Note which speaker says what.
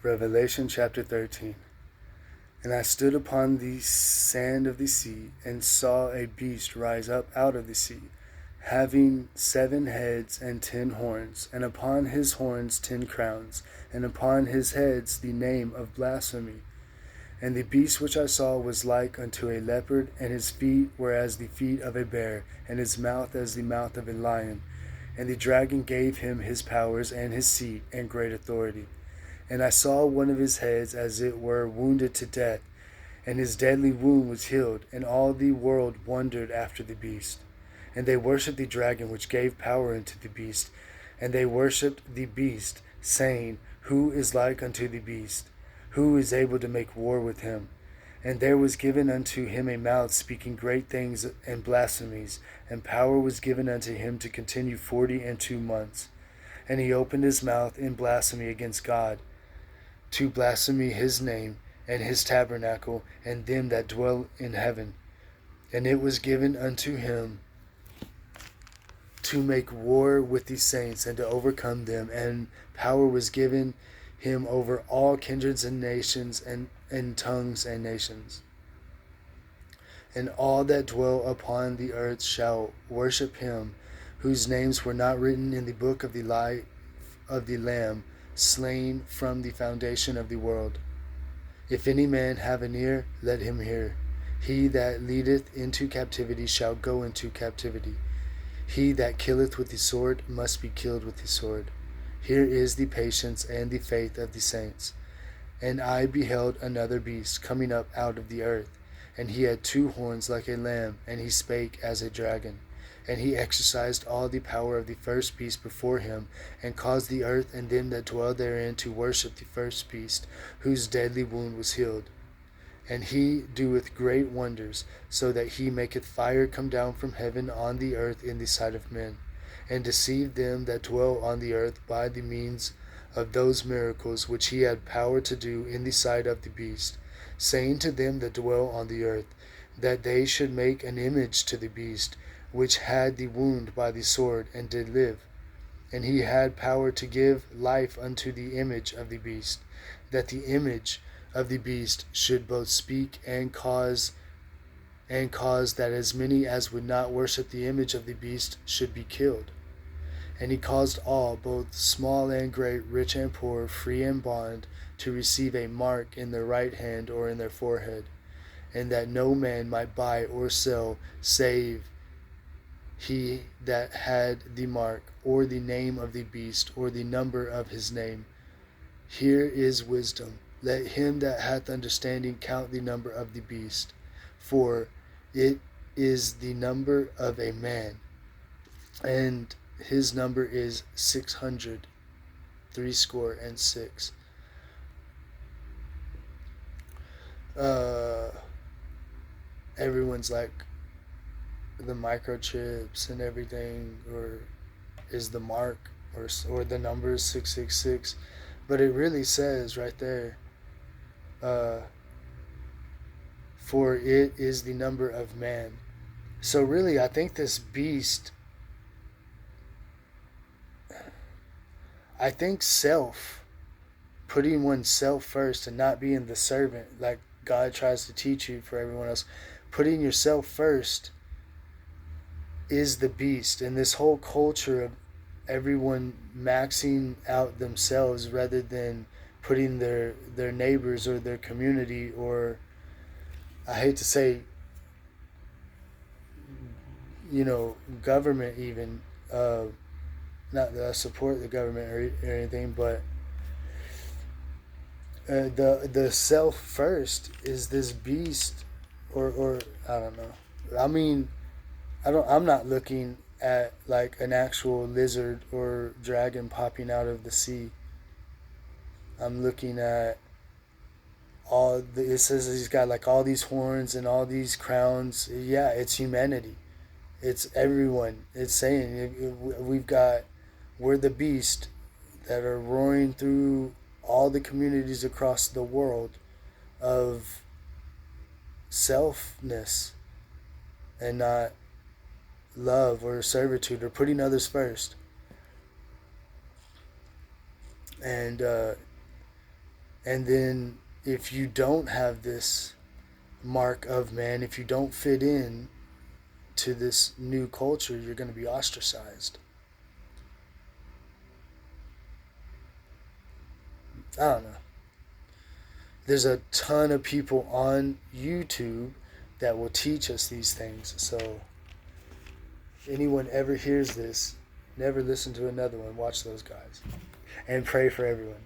Speaker 1: Revelation chapter 13. And I stood upon the sand of the sea, and saw a beast rise up out of the sea, having 7 heads and 10 horns, and upon his horns 10 crowns, and upon his heads the name of blasphemy. And the beast which I saw was like unto a leopard, and his feet were as the feet of a bear, and his mouth as the mouth of a lion. And the dragon gave him his powers, and his seat, and great authority. And I saw one of his heads as it were wounded to death, and his deadly wound was healed, and all the world wondered after the beast. And they worshipped the dragon which gave power unto the beast, and they worshipped the beast, saying, Who is like unto the beast? Who is able to make war with him? And there was given unto him a mouth speaking great things and blasphemies, and power was given unto him to continue 42 months. And he opened his mouth in blasphemy against God, to blaspheme his name, and his tabernacle, and them that dwell in heaven. And it was given unto him to make war with the saints, and to overcome them. And power was given him over all kindreds and nations, and tongues and nations. And all that dwell upon the earth shall worship him, whose names were not written in the book of the life of the Lamb, slain from the foundation of the world. If any man have an ear, let him hear. He that leadeth into captivity shall go into captivity. He that killeth with the sword must be killed with the sword. Here is the patience and the faith of the saints. And I beheld another beast coming up out of the earth, and he had 2 horns like a lamb, and he spake as a dragon. And he exercised all the power of the first beast before him, and caused the earth and them that dwell therein to worship the first beast, whose deadly wound was healed. And he doeth great wonders, so that he maketh fire come down from heaven on the earth in the sight of men, and deceived them that dwell on the earth by the means of those miracles which he had power to do in the sight of the beast, saying to them that dwell on the earth, that they should make an image to the beast, which had the wound by the sword, and did live. And he had power to give life unto the image of the beast, that the image of the beast should both speak and cause that as many as would not worship the image of the beast should be killed. And he caused all, both small and great, rich and poor, free and bond, to receive a mark in their right hand or in their forehead, and that no man might buy or sell save he that had the mark, or the name of the beast, or the number of his name. Here is wisdom. Let him that hath understanding count the number of the beast, for it is the number of a man, and his number is 666. Everyone's like, the microchips and everything, or is the mark, or the number is 666, but it really says right there, for it is the number of man. So really, I think this beast, I think putting oneself first and not being the servant like God tries to teach you for everyone else, putting yourself first is the beast. And this whole culture of everyone maxing out themselves rather than putting their neighbors or their community, or I hate to say, government even, not that I support the government or anything, but the self first is this beast, or I don't know. I mean, I'm not looking at like an actual lizard or dragon popping out of the sea. I'm looking at it says he's got like all these horns and all these crowns. Yeah, it's humanity. It's everyone. It's saying we're the beast that are roaring through all the communities across the world of selfness and not love or servitude or putting others first. And And then if you don't have this mark of man, if you don't fit in to this new culture, you're going to be ostracized. I don't know. There's a ton of people on YouTube that will teach us these things. So if anyone ever hears this, never listen to another one. Watch those guys. And pray for everyone.